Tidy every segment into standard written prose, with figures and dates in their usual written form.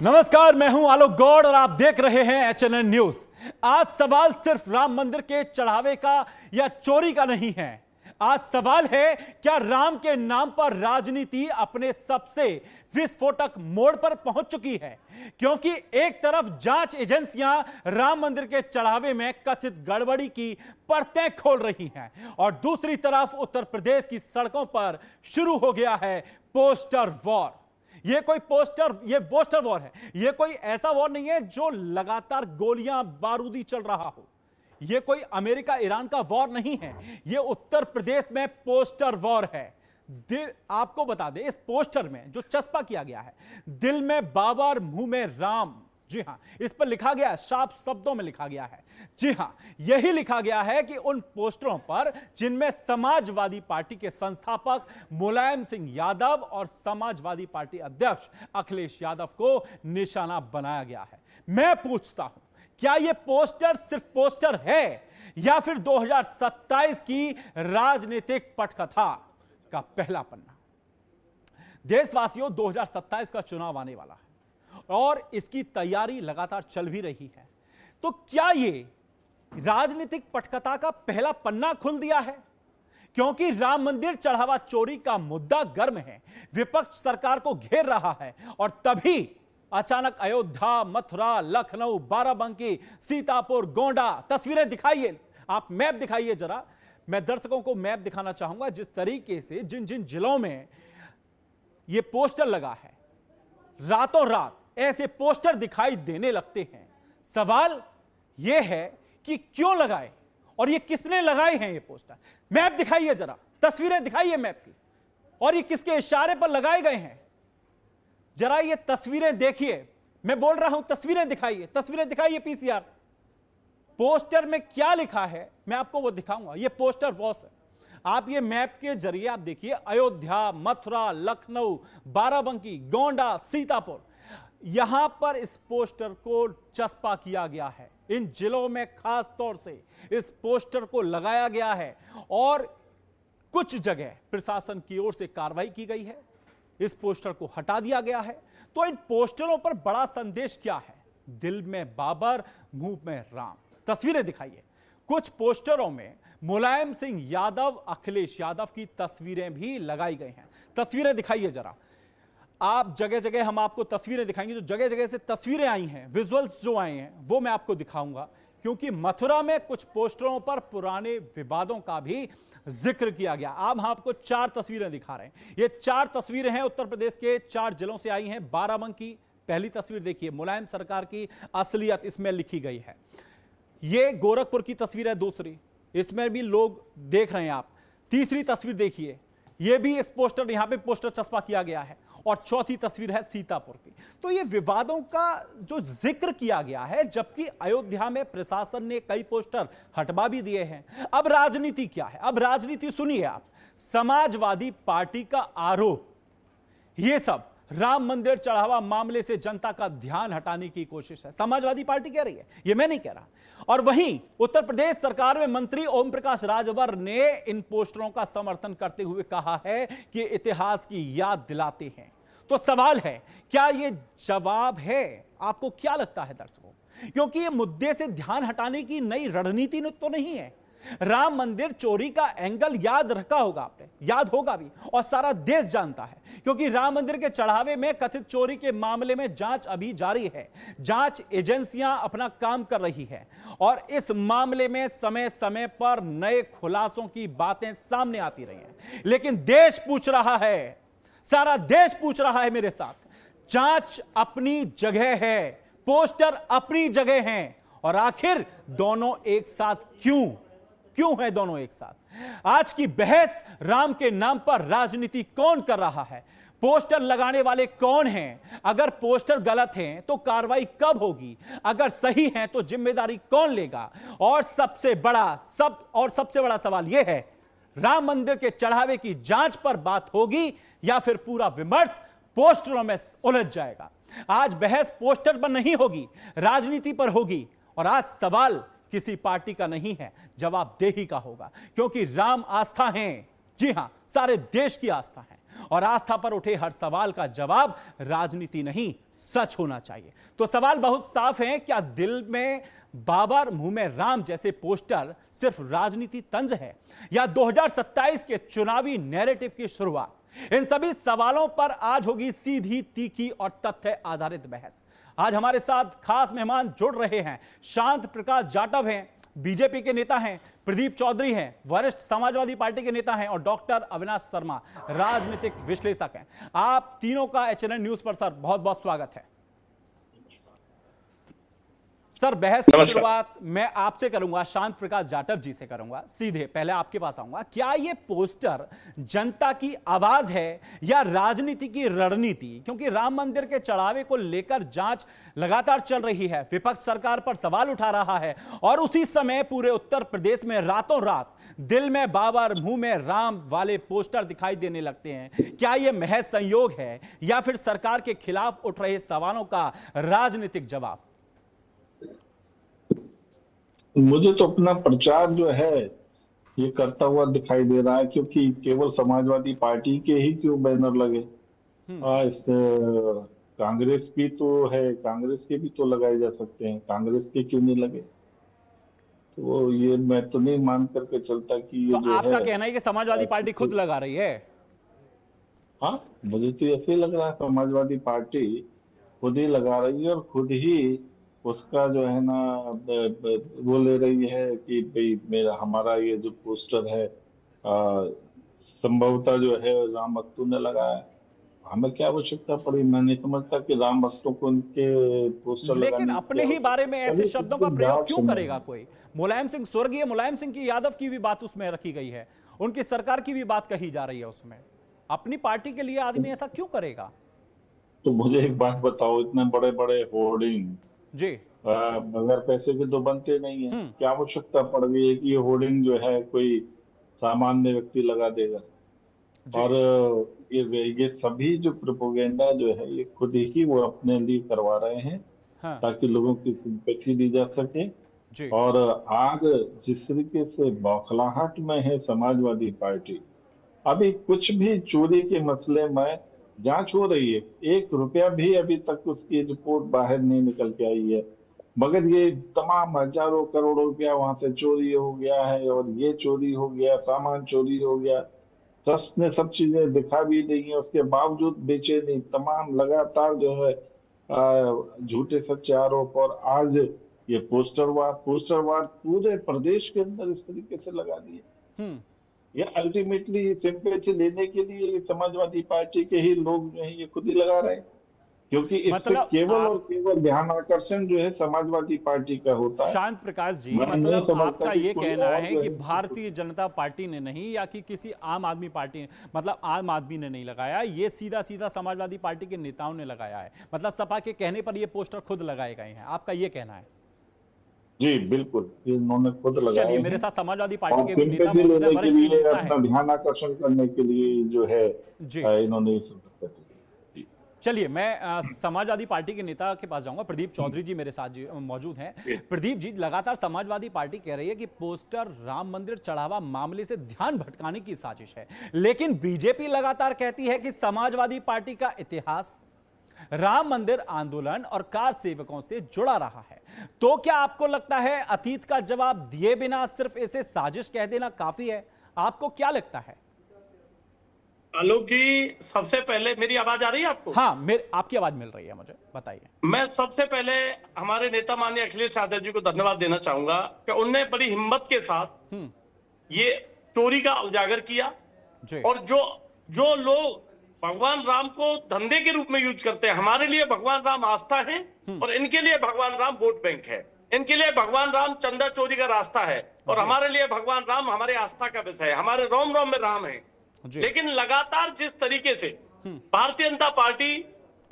नमस्कार, मैं हूं आलोक गौड़ और आप देख रहे हैं एचएनएन न्यूज। आज सवाल सिर्फ राम मंदिर के चढ़ावे का या चोरी का नहीं है। आज सवाल है, क्या राम के नाम पर राजनीति अपने सबसे विस्फोटक मोड़ पर पहुंच चुकी है? क्योंकि एक तरफ जांच एजेंसियां राम मंदिर के चढ़ावे में कथित गड़बड़ी की परतें खोल रही हैं और दूसरी तरफ उत्तर प्रदेश की सड़कों पर शुरू हो गया है पोस्टर वॉर। ये पोस्टर वॉर है। ये कोई ऐसा वॉर नहीं है जो लगातार गोलियां बारूदी चल रहा हो। ये कोई अमेरिका ईरान का वॉर नहीं है। ये उत्तर प्रदेश में पोस्टर वॉर है। आपको बता दें, इस पोस्टर में जो चस्पा किया गया है, दिल में बाबर मुंह में राम, जी हां, इस पर लिखा गया है, साफ शब्दों में लिखा गया है। जी हां, यही लिखा गया है कि उन पोस्टरों पर जिनमें समाजवादी पार्टी के संस्थापक मुलायम सिंह यादव और समाजवादी पार्टी अध्यक्ष अखिलेश यादव को निशाना बनाया गया है। मैं पूछता हूं, क्या यह पोस्टर सिर्फ पोस्टर है या फिर 2027 की राजनीतिक पटकथा का पहला पन्ना? देशवासियों, 2027 का चुनाव आने वाला है और इसकी तैयारी लगातार चल भी रही है। तो क्या यह राजनीतिक पटकथा का पहला पन्ना खुल दिया है? क्योंकि राम मंदिर चढ़ावा चोरी का मुद्दा गर्म है, विपक्ष सरकार को घेर रहा है और तभी अचानक अयोध्या, मथुरा, लखनऊ, बाराबंकी, सीतापुर, गोंडा, तस्वीरें दिखाइए, आप मैप दिखाइए जरा। मैं दर्शकों को मैप दिखाना चाहूंगा जिस तरीके से जिन जिन जिलों में यह पोस्टर लगा है, रातों रात ऐसे पोस्टर दिखाई देने लगते हैं। सवाल यह है कि क्यों लगाए और ये किसने लगाए हैं ये पोस्टर? मैप दिखाइए जरा, तस्वीरें दिखाइए मैप की, और ये किसके इशारे पर लगाए गए हैं? जरा ये तस्वीरें देखिए। मैं बोल रहा हूं तस्वीरें दिखाइए पीसीआर। पोस्टर में क्या लिखा है मैं आपको वो दिखाऊंगा। ये पोस्टर वॉस है। आप ये मैप के जरिए आप देखिए, अयोध्या, मथुरा, लखनऊ, बाराबंकी, गोंडा, सीतापुर, यहां पर इस पोस्टर को चस्पा किया गया है। इन जिलों में खास तौर से इस पोस्टर को लगाया गया है और कुछ जगह प्रशासन की ओर से कार्रवाई की गई है, इस पोस्टर को हटा दिया गया है। तो इन पोस्टरों पर बड़ा संदेश क्या है? दिल में बाबर, मुंह में राम। तस्वीरें दिखाइए। कुछ पोस्टरों में मुलायम सिंह यादव, अखिलेश यादव की तस्वीरें भी लगाई गई हैं। तस्वीरें दिखाइए जरा। आप जगह जगह हम आपको तस्वीरें दिखाएंगे, जो जगह जगह से तस्वीरें आई हैं, विजुअल्स जो आए हैं वो मैं आपको दिखाऊंगा। क्योंकि मथुरा में कुछ पोस्टरों पर पुराने विवादों का भी जिक्र किया गया। अब हम आपको 4 तस्वीरें दिखा रहे हैं। ये 4 तस्वीरें हैं उत्तर प्रदेश के 4 जिलों से आई हैं। बाराबंकी, पहली तस्वीर देखिए, मुलायम सरकार की असलियत इसमें लिखी गई है। ये गोरखपुर की तस्वीर है दूसरी, इसमें भी लोग देख रहे हैं आप। तीसरी तस्वीर देखिए, ये भी इस पोस्टर, यहां पे पोस्टर चस्पा किया गया है। और चौथी तस्वीर है सीतापुर की। तो ये विवादों का जो जिक्र किया गया है, जबकि अयोध्या में प्रशासन ने कई पोस्टर हटवा भी दिए हैं। अब राजनीति क्या है? अब राजनीति सुनिए आप। समाजवादी पार्टी का आरोप, ये सब राम मंदिर चढ़ावा मामले से जनता का ध्यान हटाने की कोशिश है। समाजवादी पार्टी कह रही है, ये मैं नहीं कह रहा। और वहीं उत्तर प्रदेश सरकार में मंत्री ओम प्रकाश राजभर ने इन पोस्टरों का समर्थन करते हुए कहा है कि इतिहास की याद दिलाते हैं। तो सवाल है, क्या ये जवाब है? आपको क्या लगता है दर्शकों? क्योंकि ये मुद्दे से ध्यान हटाने की नई रणनीति तो नहीं है। राम मंदिर चोरी का एंगल याद रखा होगा आपने, याद होगा भी, और सारा देश जानता है। क्योंकि राम मंदिर के चढ़ावे में कथित चोरी के मामले में जांच अभी जारी है। जांच एजेंसियां अपना काम कर रही है और इस मामले में समय समय पर नए खुलासों की बातें सामने आती रही हैं। लेकिन देश पूछ रहा है, सारा देश पूछ रहा है मेरे साथ, जांच अपनी जगह है, पोस्टर अपनी जगह हैं, और आखिर दोनों एक साथ क्यों है दोनों एक साथ? आज की बहस, राम के नाम पर राजनीति कौन कर रहा है? पोस्टर लगाने वाले कौन हैं? अगर पोस्टर गलत हैं तो कार्रवाई कब होगी? अगर सही हैं तो जिम्मेदारी कौन लेगा? और सबसे बड़ा सवाल यह है, राम मंदिर के चढ़ावे की जांच पर बात होगी या फिर पूरा विमर्श पोस्टरों में उलझ जाएगा? आज बहस पोस्टर पर नहीं होगी, राजनीति पर होगी। और आज सवाल किसी पार्टी का नहीं है, जवाबदेही का होगा। क्योंकि राम आस्था है, जी हां, सारे देश की आस्था है। और आस्था पर उठे हर सवाल का जवाब राजनीति नहीं, सच होना चाहिए। तो सवाल बहुत साफ है, क्या दिल में बाबर मुंह में राम जैसे पोस्टर सिर्फ राजनीति तंज है या 2027 के चुनावी नैरेटिव की शुरुआत? इन सभी सवालों पर आज होगी सीधी, तीखी और तथ्य आधारित बहस। आज हमारे साथ खास मेहमान जुड़ रहे हैं। शांत प्रकाश जाटव हैं, बीजेपी के नेता हैं, प्रदीप चौधरी हैं, वरिष्ठ समाजवादी पार्टी के नेता हैं, और डॉक्टर अविनाश शर्मा राजनीतिक विश्लेषक हैं। आप तीनों का एचएनएन न्यूज पर सर बहुत बहुत स्वागत है। सर, बहस की शुरुआत मैं आपसे करूंगा, शांत प्रकाश जाटव जी से करूंगा। सीधे पहले आपके पास आऊंगा। क्या ये पोस्टर जनता की आवाज है या राजनीति की रणनीति? क्योंकि राम मंदिर के चढ़ावे को लेकर जांच लगातार चल रही है, विपक्ष सरकार पर सवाल उठा रहा है, और उसी समय पूरे उत्तर प्रदेश में रातों रात दिल में बाबर मुंह में राम वाले पोस्टर दिखाई देने लगते हैं। क्या यह महज संयोग है या फिर सरकार के खिलाफ उठ रहे सवालों का राजनीतिक जवाब? मुझे तो अपना प्रचार जो है ये करता हुआ दिखाई दे रहा है, क्योंकि केवल समाजवादी पार्टी के ही क्यों बैनर लगे, कांग्रेस भी तो है, कांग्रेस के भी तो लगाए जा सकते हैं, कांग्रेस के क्यों नहीं लगे? तो ये मैं तो नहीं मान करके चलता कि ये तो जो आपका है, कहना है कि समाजवादी पार्टी खुद लगा रही है? हाँ, मुझे तो ऐसे ही लग रहा है समाजवादी पार्टी खुद ही लगा रही है और खुद ही उसका जो है ना वो ले रही है कि भाई मेरा हमारा ये जो पोस्टर है संभवतः जो है राम भक्तों ने लगाया। हमें क्या आवश्यकता पड़ी? मैं नहीं समझता कि राम भक्तों को उनके पोस्टर लगाने की। लेकिन अपने ही बारे में ऐसे शब्दों का प्रयोग क्यों करेगा कोई? मुलायम सिंह, स्वर्गीय मुलायम सिंह की यादव की भी बात उसमें रखी गई है, उनकी सरकार की भी बात कही जा रही है उसमें। अपनी पार्टी के लिए आदमी ऐसा क्यों करेगा? तो मुझे एक बात बताओ, इतने बड़े बड़े होर्डिंग जी बगैर पैसे के तो बनते नहीं है। क्या आवश्यकता पड़ गई है कि ये होर्डिंग जो है कोई सामान्य व्यक्ति लगा देगा? और ये सभी जो प्रोपेगेंडा जो है ये खुद ही वो अपने लिए करवा रहे हैं, हाँ, ताकि लोगों की सिंपैथी दी जा सके। जी। और आज जिस तरीके से बौखलाहट में है समाजवादी पार्टी, अभी कुछ भी चोरी के मसले में जांच हो रही है, 1 रुपया भी अभी तक उसकी रिपोर्ट बाहर नहीं निकल के आई है, मगर ये तमाम हजारों करोड़ों रुपया वहां से चोरी हो गया है, और ये चोरी हो गया, सामान चोरी हो गया, ट्रस्ट ने सब चीजें दिखा भी दी है, उसके बावजूद बेचे नहीं, तमाम लगातार जो है झूठे सच्चे आरोप। और आज ये पोस्टरवार पूरे प्रदेश के अंदर इस तरीके से लगा दिए। ये अल्टीमेटली सिंपैथी लेने के लिए समाजवादी पार्टी के ही लोग जो है ये खुद ही लगा रहे हैं, क्योंकि इससे केवल और केवल ध्यान आकर्षण जो है समाजवादी पार्टी का होता है। शांत प्रकाश जी, मतलब आपका ये कहना है कि भारतीय जनता पार्टी ने नहीं, या कि किसी आम आदमी पार्टी ने, मतलब आम आदमी ने नहीं लगाया, ये सीधा सीधा समाजवादी पार्टी के नेताओं ने लगाया है, मतलब सपा के कहने पर ये पोस्टर खुद लगाए गए हैं, आपका ये कहना है? जी बिल्कुल, इन्होंने खुद लगाया। चलिए, मेरे साथ समाजवादी पार्टी के भी नेता लेने के लिए, नेता अपना ध्यान आकर्षण करने के लिए जो है इन्होंने चलिए, मैं समाजवादी पार्टी के नेता के पास जाऊंगा। प्रदीप चौधरी जी मेरे साथ मौजूद हैं। प्रदीप जी, लगातार समाजवादी पार्टी कह रही है कि पोस्टर राम मंदिर चढ़ावा मामले से ध्यान भटकाने की साजिश है, लेकिन बीजेपी लगातार कहती है कि समाजवादी पार्टी का इतिहास राम मंदिर आंदोलन और कार सेवकों से जुड़ा रहा है। तो क्या आपको लगता है अतीत का जवाब दिए बिना सिर्फ इसे साजिश कह देना काफी है? आपको क्या लगता है? आलोक जी, सबसे पहले मेरी आवाज आ रही है आपको? हाँ, आपकी आवाज मिल रही है मुझे, बताइए। मैं सबसे पहले हमारे नेता माननीय अखिलेश यादव जी को धन्यवाद देना चाहूंगा कि उनने बड़ी हिम्मत के साथ ये चोरी का उजागर किया। और जो लोग भगवान राम को धंधे के रूप में यूज करते हैं, हमारे लिए भगवान राम आस्था है और इनके लिए भगवान राम वोट बैंक है, इनके लिए भगवान राम चंदा चोरी का रास्ता है, और हमारे लिए भगवान राम हमारे आस्था का विषय है, हमारे रोम रोम में राम है। लेकिन लगातार जिस तरीके से भारतीय जनता पार्टी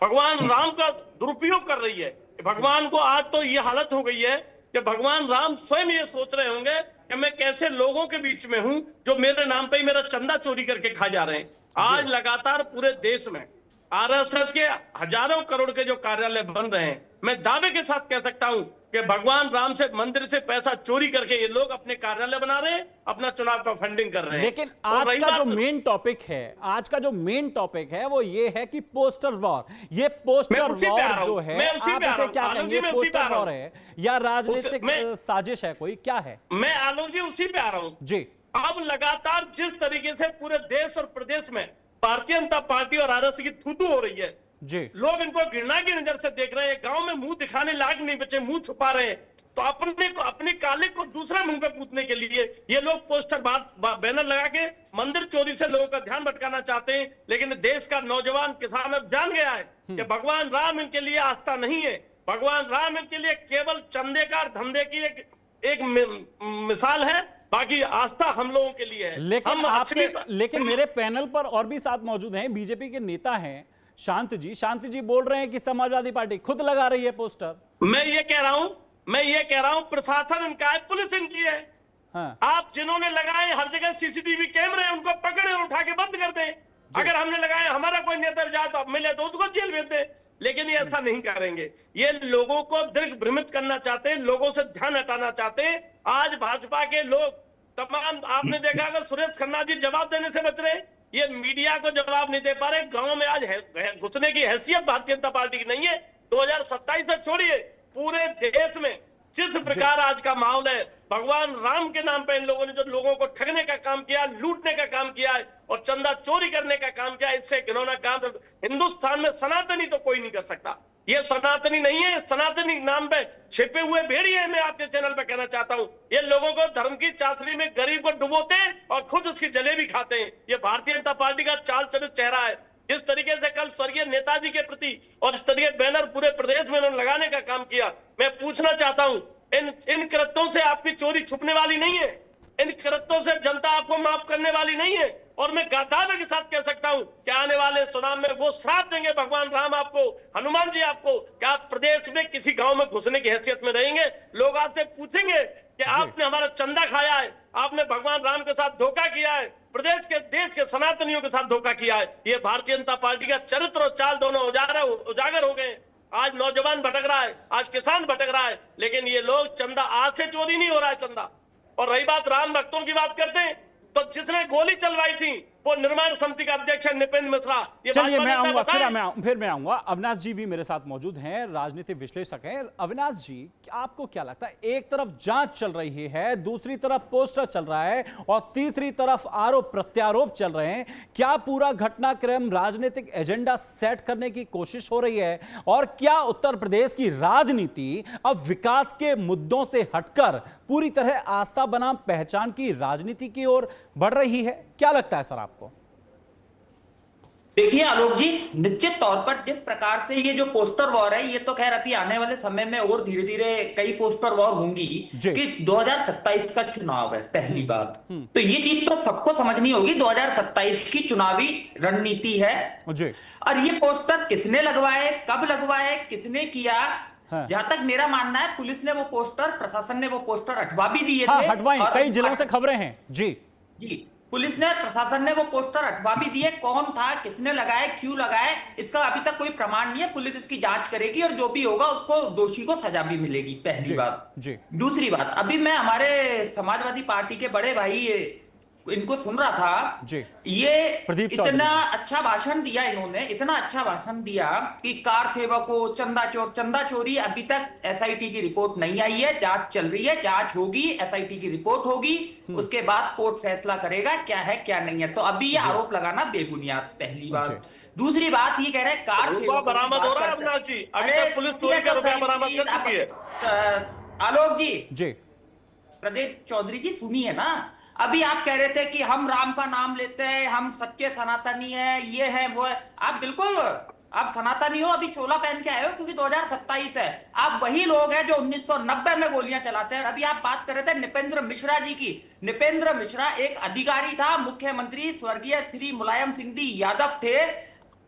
भगवान राम का दुरुपयोग कर रही है, भगवान को आज तो ये हालत हो गई है कि भगवान राम स्वयं ये सोच रहे होंगे कि मैं कैसे लोगों के बीच में हूं जो मेरे नाम पे ही मेरा चंदा चोरी करके खा जा रहे हैं। आज लगातार पूरे देश में आरएसएस के हजारों करोड़ के जो कार्यालय बन रहे हैं, मैं दावे के साथ कह सकता हूं कि भगवान राम से मंदिर से पैसा चोरी करके ये लोग अपने कार्यालय बना रहे हैं, अपना चुनाव का फंडिंग कर रहे हैं। लेकिन आज का जो मेन टॉपिक है, आज का जो मेन टॉपिक है वो ये है कि पोस्टर वॉर, ये पोस्टर वॉर जो है आप इसे क्या कहेंगे, पोस्टर वॉर है या राजनीतिक साजिश है, कोई क्या है? मैं आलोक जी उसी पे आ रहा हूं जी। अब लगातार जिस तरीके से पूरे देश और प्रदेश में भारतीय जनता पार्टी और आरएसएस की थूथू हो रही है जी, लोग इनको घृणा की नजर से देख रहे हैं, गांव में मुंह दिखाने लायक नहीं बचे, मुंह छुपा रहे हैं, तो अपनी काले को दूसरा मुंह पे पूछने के लिए ये लोग पोस्टर बैनर लगा के मंदिर चोरी से लोगों का ध्यान भटकाना चाहते हैं। लेकिन देश का नौजवान किसान अब जान गया है कि भगवान राम इनके लिए आस्था नहीं है, भगवान राम इनके लिए केवल चंदे का धंधे की एक मिसाल है, बाकी आस्था हम लोगों के लिए है। लेकिन मेरे पैनल पर और भी साथ मौजूद हैं, बीजेपी के नेता हैं शांति जी बोल रहे हैं कि समाजवादी पार्टी खुद लगा रही है पोस्टर। मैं ये कह रहा हूं प्रशासन इनका है, पुलिस इनकी है। हाँ। आप जिन्होंने लगाए हर जगह सीसीटीवी कैमरे हैं, उनको पकड़े और उठा के बंद कर दें। अगर हमने लगाए, हमारा कोई नेता जाए तो मिले तो उसको जेल भेज दें, लेकिन ये ऐसा नहीं करेंगे। ये लोगों को दीर्घ भ्रमित करना चाहते हैं, लोगों से ध्यान हटाना चाहते हैं। आज भाजपा के लोग तमाम, आपने देखा अगर सुरेश खन्ना जी जवाब देने से बच रहे, ये मीडिया को जवाब नहीं दे पा रहे। गांव में आज घुसने की हैसियत भारतीय जनता पार्टी की नहीं है। 2027 से छोड़िए, पूरे देश में जिस प्रकार आज का माहौल है, भगवान राम के नाम पे इन लोगों ने जो लोगों को ठगने का काम किया, लूटने का काम किया है और चंदा चोरी करने का काम किया, इससे घिनौना काम हिंदुस्तान में सनातनी तो कोई नहीं कर सकता। ये सनातनी नहीं है, सनातनी नाम पे छिपे हुए भेड़िए। मैं आपके चैनल पे कहना चाहता हूं, ये लोगों को धर्म की चाशनी में गरीब को डुबोते हैं और खुद उसकी जलेबी खाते हैं। ये भारतीय जनता पार्टी का चाल चलित चेहरा है। जिस तरीके से कल स्वर्गीय नेताजी के प्रति और इस तरीके बैनर पूरे प्रदेश में उन्होंने लगाने का काम किया, मैं पूछना चाहता हूं, इन कृत्यों से आपकी चोरी छुपने वाली नहीं है, इन कृत्यों से जनता आपको माफ करने वाली नहीं है। और मैं दावे के साथ कह सकता हूं कि आने वाले चुनाव में वो श्राप देंगे भगवान राम आपको, हनुमान जी आपको, कि आप प्रदेश में किसी गांव में घुसने की हैसियत में रहेंगे। लोग आपसे पूछेंगे कि आपने हमारा चंदा खाया है, आपने भगवान राम के साथ धोखा किया है, प्रदेश के देश के सनातनियों के साथ धोखा किया है। ये भारतीय जनता पार्टी का चरित्र और चाल दोनों उजागर हो गए। आज नौजवान भटक रहा है, आज किसान भटक रहा है, लेकिन ये लोग चंदा, आज से चोरी नहीं हो रहा है चंदा। और रही बात राम भक्तों की बात करते हैं, तो जिसने गोली चलवाई थी वो निर्माण समिति का अध्यक्ष निपेंद्र मिश्रा। चलिए मैं आऊंगा, फिर मैं आऊंगा। अविनाश जी भी मेरे साथ मौजूद हैं, राजनीतिक विश्लेषक हैं। अविनाश जी, आपको क्या लगता है, एक तरफ जांच चल रही है, दूसरी तरफ पोस्टर चल रहा है और तीसरी तरफ आरोप प्रत्यारोप चल रहे हैं, क्या पूरा घटनाक्रम राजनीतिक एजेंडा सेट करने की कोशिश हो रही है? और क्या उत्तर प्रदेश की राजनीति अब विकास के मुद्दों से हटकर पूरी तरह आस्था बनाम पहचान की राजनीति की ओर बढ़ रही है? क्या लगता है सर आपको? देखिए आलोक जी, निश्चित तौर पर जिस प्रकार से ये जो पोस्टर वॉर है, ये तो खैर अभी आने वाले समय में और धीरे धीरे कई पोस्टर वॉर होंगी कि 2027 का चुनाव है। पहली बात तो ये चीज तो सबको समझनी होगी, 2027 की चुनावी रणनीति है जी। और ये पोस्टर किसने लगवाए, कब लगवाए, किसने किया, जहां तक मेरा मानना है पुलिस ने वो पोस्टर, प्रशासन ने वो पोस्टर हटवा भी दिए थे। हटवाई, कई जिलों से खबरें हैं जी। पुलिस ने, प्रशासन ने वो पोस्टर हटवा भी दिए। कौन था, किसने लगाए, क्यों लगाए, इसका अभी तक कोई प्रमाण नहीं है। पुलिस इसकी जांच करेगी और जो भी होगा उसको, दोषी को सजा भी मिलेगी। पहली बात जी। दूसरी बात, अभी मैं हमारे समाजवादी पार्टी के बड़े भाई इनको सुन रहा था जी। ये इतना अच्छा भाषण दिया इन्होंने, इतना अच्छा भाषण दिया कि कार सेवकों, चंदा चोरी, अभी तक एसआईटी की रिपोर्ट नहीं आई है, जांच चल रही है, जांच होगी, एसआईटी की रिपोर्ट होगी, उसके बाद कोर्ट फैसला करेगा क्या है क्या नहीं है। तो अभी ये आरोप लगाना बेबुनियाद, पहली बात। दूसरी बात ये कह रहे हैं कार बरामद हो रहा है अविनाश जी, अभी तक पुलिस चोरी का रुपया बरामद कर चुकी है। आलोक जी, प्रदेश चौधरी जी सुनिए ना, अभी आप कह रहे थे कि हम राम का नाम लेते हैं, हम सच्चे सनातनी है, ये है वो है। आप बिल्कुल, आप सनातनी हो, अभी चोला पहन के आए हो क्योंकि 2027 है। आप वही लोग हैं जो 1990 में गोलियां चलाते हैं। अभी आप बात कर रहे थे निपेंद्र मिश्रा जी की। निपेंद्र मिश्रा एक अधिकारी था, मुख्यमंत्री स्वर्गीय श्री मुलायम सिंह यादव थे,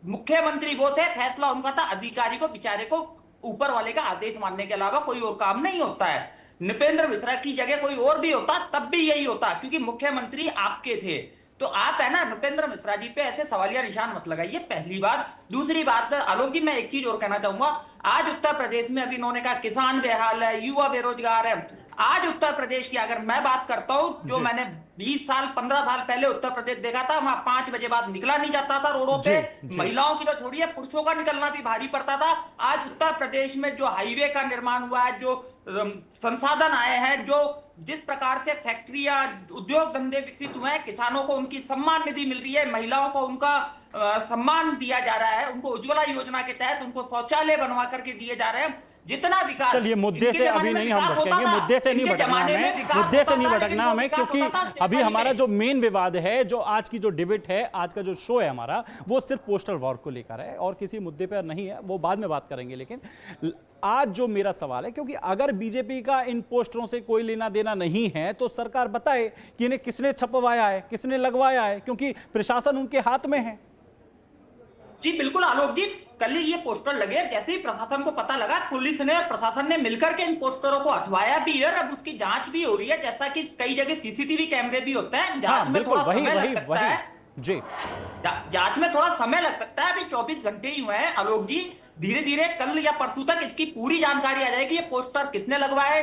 मुख्यमंत्री वो थे, फैसला उनका था। अधिकारी को, बेचारे को ऊपर वाले का आदेश मानने के अलावा कोई और काम नहीं होता है। निपेंद्र मिश्रा की जगह कोई और भी होता तब भी यही होता, क्योंकि मुख्यमंत्री आपके थे। तो आप है ना नृपेंद्र मिश्रा जी पे ऐसे सवालिया निशान मत लगाइए, पहली बात। दूसरी बात आलोक जी, मैं एक चीज और कहना चाहूंगा। आज उत्तर प्रदेश में अभी इन्होंने कहा किसान बेहाल है, युवा बेरोजगार है। आज उत्तर प्रदेश की अगर मैं बात करता हूं, जो मैंने 20 साल 15 साल पहले उत्तर प्रदेश देखा था, वहां 5 बजे बाद निकला नहीं जाता था रोडों पे। महिलाओं की तो छोड़िए, पुरुषों का निकलना भी भारी पड़ता था। आज उत्तर प्रदेश में जो हाईवे का निर्माण हुआ है, जो संसाधन आए हैं, जो जिस प्रकार से फैक्ट्रियां, उद्योग धंधे विकसित हुए हैं, किसानों को उनकी सम्मान निधि मिल रही है, महिलाओं को उनका सम्मान दिया जा रहा है, उनको उज्ज्वला योजना के तहत उनको शौचालय बनवा करके दिए जा रहे हैं। जितना विकास, चलिए मुद्दे से अभी नहीं हम भटकेंगे, मुद्दे से नहीं भटकना हमें, मुद्दे से नहीं भटकना हमें, क्योंकि अभी हमारा जो मेन विवाद है, जो आज की जो डिबेट है, आज का जो शो है हमारा, वो सिर्फ पोस्टल वॉर को लेकर है और किसी मुद्दे पर नहीं है, वो बाद में बात करेंगे। लेकिन आज जो मेरा सवाल है, क्योंकि अगर बीजेपी का इन पोस्टरों से कोई लेना देना नहीं है तो सरकार बताए कि इन्हें किसने छपवाया है, किसने लगवाया है, क्योंकि प्रशासन उनके हाथ में है। जी बिल्कुल आलोक जी, कल ही ये पोस्टर लगे, जैसे ही प्रशासन को पता लगा, पुलिस ने और प्रशासन ने मिलकर के इन पोस्टरों को हटवाया भी है। अब उसकी जांच भी हो रही है, जैसा कि कई जगह सीसीटीवी कैमरे भी होते हैं। जांच में थोड़ा समय लग सकता है जी, जांच में थोड़ा समय लग सकता है। अभी 24 घंटे ही हुए हैं आलोक जी, धीरे धीरे कल या परसों तक इसकी पूरी जानकारी आ जाएगी। ये पोस्टर किसने लगवाए,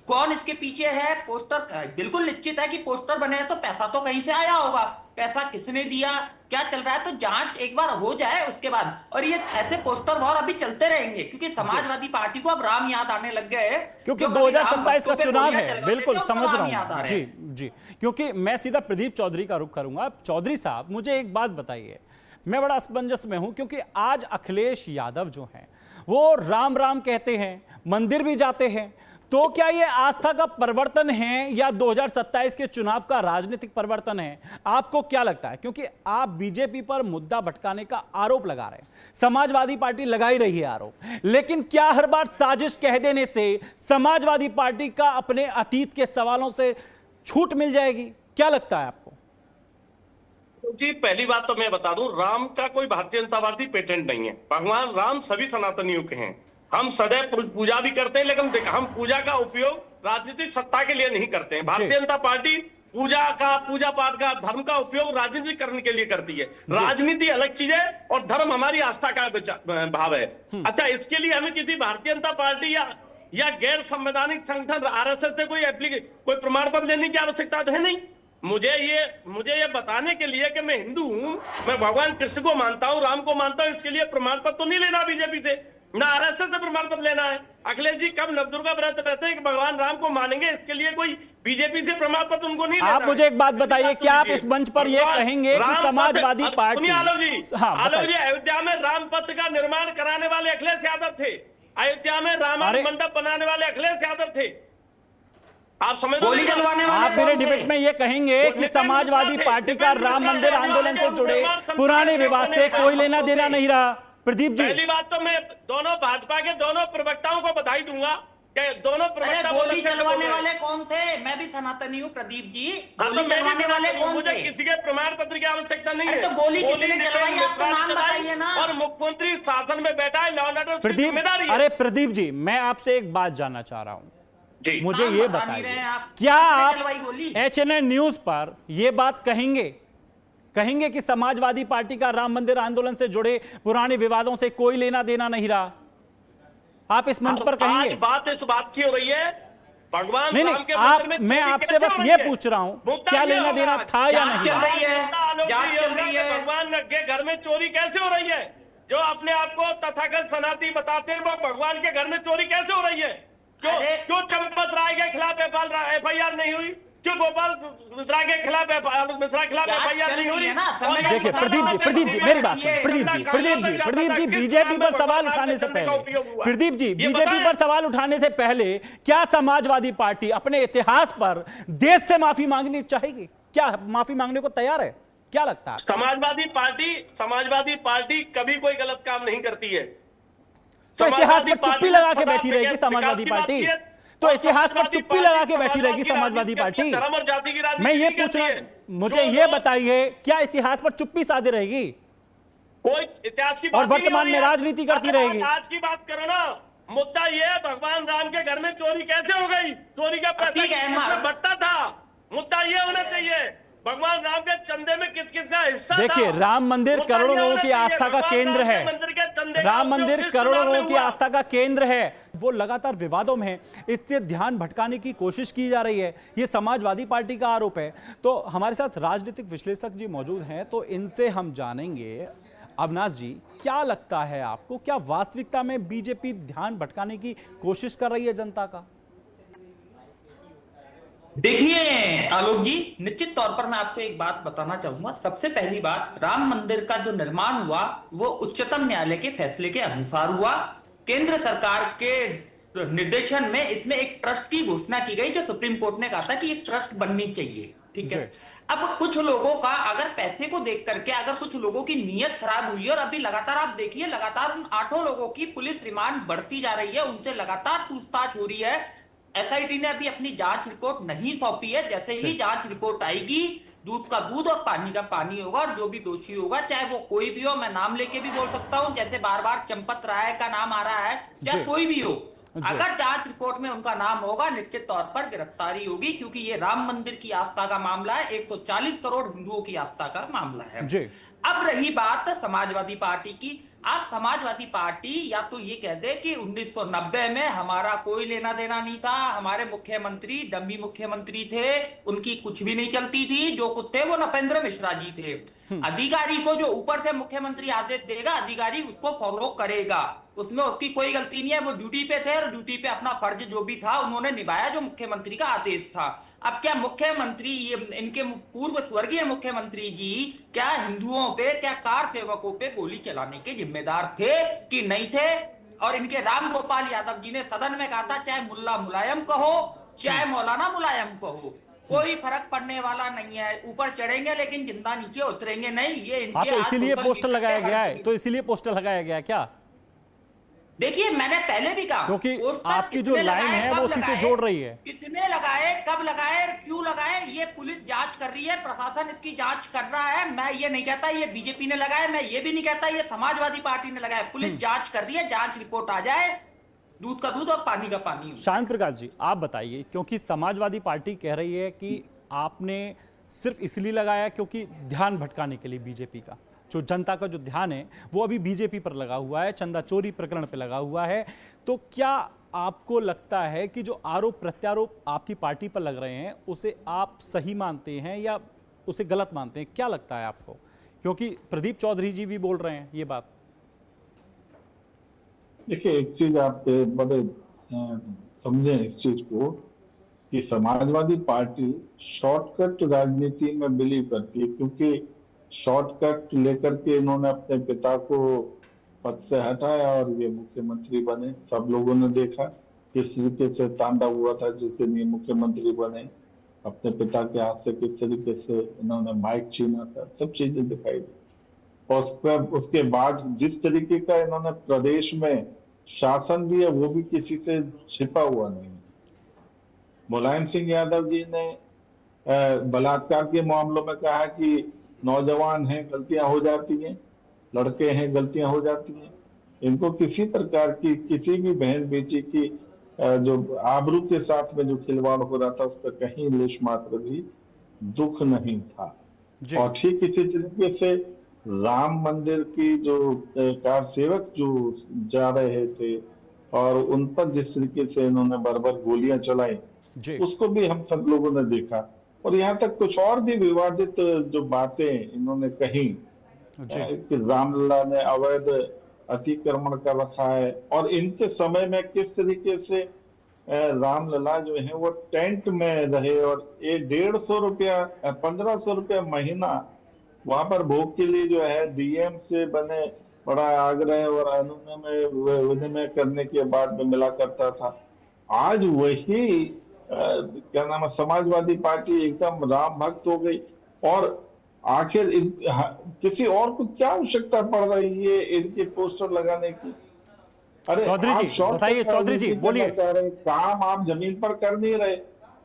कौन इसके पीछे है। पोस्टर बिल्कुल निश्चित है कि पोस्टर बने हैं तो पैसा तो कहीं से आया होगा, पैसा किसने दिया, क्या चल रहा है, तो जांच एक बार हो जाए उसके बाद। और ये ऐसे पोस्टर वॉर अभी चलते रहेंगे, क्योंकि समाजवादी पार्टी को अब राम याद आने लग गए, क्योंकि 2027 का चुनाव है। बिल्कुल समझ रहा हूं जी जी, क्योंकि मैं सीधा प्रदीप चौधरी का रुख करूंगा। चौधरी साहब, मुझे एक बात बताइए, मैं बड़ा असमंजस में हूं, क्योंकि आज अखिलेश यादव जो हैं वो राम राम कहते हैं, मंदिर भी जाते हैं, तो क्या ये आस्था का परिवर्तन है या 2027 के चुनाव का राजनीतिक परिवर्तन है? आपको क्या लगता है? क्योंकि आप बीजेपी पर मुद्दा भटकाने का आरोप लगा रहे हैं, समाजवादी पार्टी लगा ही रही है आरोप, लेकिन क्या हर बार साजिश कह देने से समाजवादी पार्टी का अपने अतीत के सवालों से छूट मिल जाएगी? क्या लगता है आपको? जी, पहली बात तो मैं बता दूं, राम का कोई भारतीय जनता पार्टी पेटेंट नहीं है। भगवान राम सभी सनातनियों के हैं। हम सदैव पूजा भी करते हैं, लेकिन हम पूजा का उपयोग राजनीतिक सत्ता के लिए नहीं करते हैं। भारतीय जनता पार्टी पूजा पाठ का, धर्म का उपयोग राजनीति करने के लिए करती है। राजनीति अलग चीज है और धर्म हमारी आस्था का भाव है। अच्छा, इसके लिए हमें किसी भारतीय जनता पार्टी या गैर संवैधानिक संगठन आरएसएस से कोई प्रमाण पत्र लेने की आवश्यकता तो है नहीं। मुझे ये बताने के लिए कि मैं हिंदू हूं, मैं भगवान कृष्ण को मानता हूं, राम को मानता हूं, इसके लिए प्रमाण पत्र तो नहीं लेना बीजेपी से, ना आरएसएस से प्रमाण पत्र लेना है। अखिलेश जी कब नवदुर्गा व्रत रहते हैं कि भगवान राम को मानेंगे, इसके लिए कोई बीजेपी से प्रमाण पत्र उनको नहीं लेना। आप मुझे एक बात बताइए, क्या आप इस मंच पर यह कहेंगे कि समाजवादी पार्टी, आलोक जी, अयोध्या में राम पथ का निर्माण कराने वाले अखिलेश यादव थे, अयोध्या में रामायण मंडप बनाने वाले अखिलेश यादव थे। आप समझ, आप मेरे डिबेट में ये कहेंगे कि समाजवादी पार्टी का राम मंदिर आंदोलन से जुड़े पुराने विवाद से कोई लेना देना नहीं रहा? प्रदीप जी, पहली बात तो मैं दोनों भाजपा के दोनों प्रवक्ताओं को बधाई दूंगा कि दोनों प्रवक्ता गोली चलवाने वाले कौन थे? मैं भी सनातनी हूँ प्रदीप जी, गोली चलवाने वाले कौन थे? मुझे किसी के प्रमाण पत्र की आवश्यकता नहीं है। तो गोली किसने चलवाई, आपका नाम बताइए ना। और मुख्यमंत्री शासन में बैठा है, लॉ एंड ऑर्डर की जिम्मेदारी है। अरे प्रदीप जी, मैं आपसे एक बात जानना चाह रहा हूं, मुझे ये बताइए, क्या आप HNN न्यूज पर ये बात कहेंगे कि समाजवादी पार्टी का राम मंदिर आंदोलन से जुड़े पुराने विवादों से कोई लेना देना नहीं रहा? आप इस मंच पर कहेंगे? आज बात इस बात की हो रही है, भगवान नहीं, राम के मंदिर में मैं आपसे बस ये पूछ रहा हूं, क्या लेना देना था या नहीं? भगवान के घर में चोरी कैसे हो रही है? जो अपने आप को तथागत सनातनी बताते हैं, वो भगवान के घर में चोरी कैसे हो रही है? क्यों चंपत राय के खिलाफ FIR नहीं हुई? क्यों गोपाल मिश्रा के खिलाफ FIR नहीं हुई? देखिए प्रदीप जी मेरी बात सुनिए, प्रदीप जी बीजेपी पर सवाल उठाने से पहले, प्रदीप जी बीजेपी पर सवाल उठाने से पहले क्या समाजवादी पार्टी अपने इतिहास पर देश से माफी मांगनी चाहेगी? क्या माफी मांगने को तैयार है? क्या लगता है? समाजवादी पार्टी कभी कोई गलत काम नहीं करती है। तो इतिहास पर चुप्पी लगा के बैठी रहेगी समाजवादी पार्टी? तो इतिहास पर चुप्पी लगा के बैठी रहेगी समाजवादी पार्टी? धर्म और जाति की राजनीति मैं ये पूछ रहा हूं, मुझे ये बताइए, क्या इतिहास पर चुप्पी साधे रहेगी? कोई इतिहास की और वर्तमान में राजनीति करती रहेगी? आज की बात करो ना, मुद्दा ये है भगवान राम के घर में चोरी कैसे हो गई, चोरी का पैसा बटता था, मुद्दा ये होना चाहिए। भगवान राम के चंदे में किस किस का हिस्सा था? देखिए, राम मंदिर वो करोड़ों नहीं लोगों होना की चाहिए। आस्था का भगवान केंद्र राम के है। मंदिर के चंदे का राम उपयोग मंदिर किस करोड़ों चुनाव में लोगों की हुआ? आस्था का केंद्र है, वो लगातार विवादों में है, इससे ध्यान भटकाने की कोशिश की जा रही है। ये समाजवादी पार्टी का आरोप है। तो हमारे साथ राजनीतिक विश्लेषक जी मौजूद हैं, तो इनसे हम जानेंगे। अविनाश जी, क्या लगता है आपको, क्या वास्तविकता में बीजेपी ध्यान भटकाने की कोशिश कर रही है जनता का? देखिए आलोक जी, निश्चित तौर पर मैं आपको एक बात बताना चाहूंगा। सबसे पहली बात, राम मंदिर का जो निर्माण हुआ वो उच्चतम न्यायालय के फैसले के अनुसार हुआ। केंद्र सरकार के निर्देशन में इसमें एक ट्रस्ट की घोषणा की गई, जो सुप्रीम कोर्ट ने कहा था कि एक ट्रस्ट बननी चाहिए। ठीक है। अब कुछ लोगों का अगर पैसे को देख करके अगर कुछ लोगों की नीयत खराब हुई है, और अभी लगातार आप देखिए, लगातार उन 8 लोगों की पुलिस रिमांड बढ़ती जा रही है, उनसे लगातार पूछताछ हो रही है। एसआईटी ने अभी अपनी जांच रिपोर्ट नहीं सौंपी है। जैसे ही जांच रिपोर्ट आएगी, दूध का दूध और पानी का पानी होगा, और जो भी दोषी होगा, चाहे वो कोई भी हो, मैं नाम लेके भी बोल सकता हूं, जैसे बार बार चंपत राय का नाम आ रहा है, चाहे कोई भी हो, अगर जांच रिपोर्ट में उनका नाम होगा, निश्चित तौर पर गिरफ्तारी होगी, क्योंकि ये राम मंदिर की आस्था का मामला है, 140 करोड़ हिंदुओं की आस्था का मामला है। अब रही बात समाजवादी पार्टी की, आज समाजवादी पार्टी या तो ये कह दे कि 1990 में हमारा कोई लेना देना नहीं था, हमारे मुख्यमंत्री डम्मी मुख्यमंत्री थे, उनकी कुछ भी नहीं चलती थी, जो कुछ थे वो नपेंद्र मिश्रा जी थे। अधिकारी को जो ऊपर से मुख्यमंत्री आदेश देगा, अधिकारी उसको फॉलो करेगा, उसमें उसकी कोई गलती नहीं है। वो ड्यूटी पे थे और ड्यूटी पे अपना फर्ज जो भी था उन्होंने निभाया, जो मुख्यमंत्री का आदेश था। अब क्या मुख्यमंत्री, ये इनके पूर्व स्वर्गीय मुख्यमंत्री जी क्या हिंदुओं पे, क्या कार सेवकों पे गोली चलाने के जिम्मेदार थे कि नहीं थे? और इनके राम गोपाल यादव जी ने सदन में कहा था, चाहे मुल्ला मुलायम कहो, चाहे मौलाना मुलायम कहो, कोई फर्क पड़ने वाला नहीं है, ऊपर चढ़ेंगे लेकिन जिंदा नीचे उतरेंगे नहीं। ये इनके तो इसीलिए पोस्टर लगाया गया है, तो इसीलिए पोस्टर लगाया गया क्या? देखिए, मैंने पहले भी कहा, क्योंकि आपकी जो लाइन है वो उसी से जोड़ रही है। किसने लगाए, कब लगाए, क्यों लगाए, ये पुलिस जांच कर रही है, प्रशासन इसकी जांच कर रहा है। मैं ये नहीं कहता ये बीजेपी ने लगाया, मैं ये भी नहीं कहता ये समाजवादी पार्टी ने लगाया। पुलिस जांच कर रही है, जांच रिपोर्ट आ जाए, दूध का दूध और पानी का पानी। शांत प्रकाश जी, आप बताइए, क्योंकि समाजवादी पार्टी कह रही है कि आपने सिर्फ इसलिए लगाया क्योंकि ध्यान भटकाने के लिए बीजेपी का, जो जनता का जो ध्यान है वो अभी बीजेपी पर लगा हुआ है, चंदा चोरी प्रकरण पे लगा हुआ है। तो क्या आपको लगता है कि जो आरोप प्रत्यारोप आपकी पार्टी पर लग रहे हैं उसे आप सही मानते हैं या उसे गलत मानते हैं? क्या लगता है आपको? क्योंकि प्रदीप चौधरी जी भी बोल रहे हैं ये बात। देखिए, एक चीज आप बड़े समझें इस चीज को कि समाजवादी पार्टी शॉर्टकट राजनीति में बिलीव करती है, क्योंकि शॉर्टकट लेकर के इन्होंने अपने पिता को पद से हटाया और ये मुख्यमंत्री बने। सब लोगों ने देखा किस तरीके से तांडव हुआ था जिससे ये मुख्यमंत्री बने, अपने पिता के हाथ से किस तरीके से इन्होंने माइक छीना था, सब चीजें दिखाई दी। और उसके बाद जिस तरीके का इन्होंने प्रदेश में शासन दिया वो भी किसी से छिपा हुआ नहीं। मुलायम सिंह यादव जी ने बलात्कार के मामलों में कहा कि नौजवान हैं, गलतियां हो जाती हैं, लड़के हैं, गलतियां हो जाती हैं। इनको किसी प्रकार की, किसी भी बहन बेटी की जो आबरू के साथ में जो खिलवाड़ हो रहा था उस पर कहीं लेश मात्र भी दुख नहीं था। और ठीक इसी तरीके से राम मंदिर की जो कार सेवक जो जा रहे थे और उन पर जिस तरीके से इन्होंने बर्बर गोलियां चलाई, उसको भी हम सब लोगों ने देखा। और यहाँ तक कुछ और भी विवादित जो बातें इन्होंने कही कि रामलला ने अवैध अतिक्रमण कर रखा है, और इनके समय में किस तरीके से रामलला जो है वो टेंट में रहे और 150 रुपया 1500 रुपया महीना वहां पर भोग के लिए जो है डीएम से बने बड़ा आग्रह और अनुनय विनिमय करने के बाद में मिला करता था। आज वही क्या नाम है, समाजवादी पार्टी एकदम राम भक्त हो गई। और आखिर किसी और को क्या आवश्यकता पड़ रही है इनके पोस्टर लगाने की? अरे चौधरी जी बताइए, चौधरी जी बोलिए। काम आप जमीन पर कर नहीं रहे,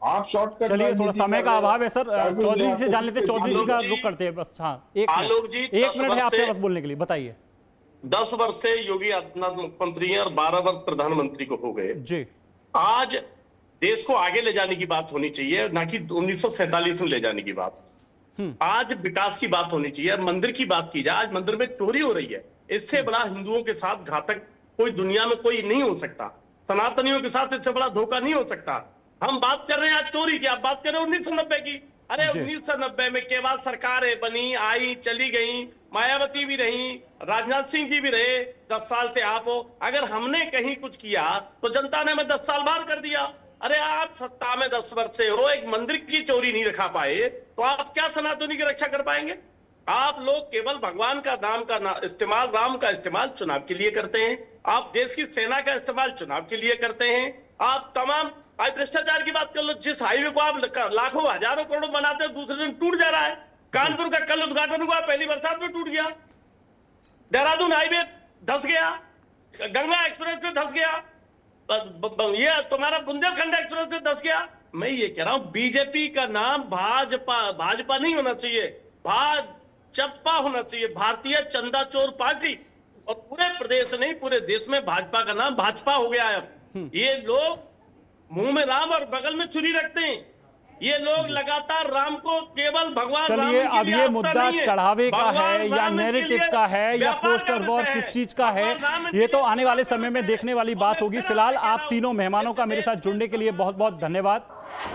आप शॉर्टकट। चलिए, थोड़ा समय का अभाव है सर, चौधरी जी से जान लेते, चौधरी जी का रुख करते हैं बस। हाँ, एक मिनट है आपके पास बोलने के लिए, बताइए। 10 वर्ष से योगी आदित्यनाथ मुख्यमंत्री हैं और 12 वर्ष प्रधानमंत्री को हो गए जी। आज देश को आगे ले जाने की बात होनी चाहिए, ना कि 1947 में ले जाने की बात। आज विकास की बात होनी चाहिए, मंदिर की बात की जाए। आज मंदिर में चोरी हो रही है, इससे बड़ा हिंदुओं के साथ घातक कोई दुनिया में कोई नहीं हो सकता, सनातनियों के साथ इससे बड़ा धोखा नहीं हो सकता। हम बात कर रहे हैं आज चोरी की, आप बात कर रहे हैं 1990 की। अरे 1990 में के बाद सरकारें बनी, आई, चली गई, मायावती भी रही, राजनाथ सिंह जी भी रहे, 10 साल से आप हो। अगर हमने कहीं कुछ किया तो जनता ने हमें 10 साल बाहर कर दिया। अरे आप सत्ता में 10 वर्ष से हो, एक मंदिर की चोरी नहीं रखा पाए तो आप क्या सनातनी की रक्षा कर पाएंगे? आप लोग केवल भगवान का नाम का इस्तेमाल, राम का इस्तेमाल चुनाव के लिए करते हैं, आप देश की सेना का इस्तेमाल चुनाव के लिए करते हैं। आप तमाम आज भ्रष्टाचार की बात कर लो, जिस हाईवे को आप लाखों हजारों करोड़ों बनाते हो, दूसरे दिन टूट जा रहा है। कानपुर का कल उद्घाटन हुआ, पहली बरसात में टूट गया। देहरादून हाईवे धंस गया, गंगा एक्सप्रेस में धंस गया, ये तुम्हारा बुंदेलखंड एक्सप्रेस में धंस गया। मैं ये कह रहा हूं बीजेपी का नाम भाजपा नहीं होना चाहिए, भाजपा होना चाहिए, भारतीय चंदा चोर पार्टी। और पूरे प्रदेश नहीं, पूरे देश में भाजपा का नाम भाजपा हो गया है। ये लोग मुंह में राम और बगल में छुरी रखते हैं। ये लोग लगातार राम को केवल भगवान राम चलिए, के अब लिए ये आस्था मुद्दा नहीं है। चढ़ावे का भगवान है या राम के नैरेटिव लिए का है या व्यापार पोस्टर का वॉर विषय किस चीज का है, भगवान राम ये तो के आने वाले समय में देखने वाली बात होगी। फिलहाल आप तीनों मेहमानों का मेरे साथ जुड़ने के लिए बहुत बहुत धन्यवाद।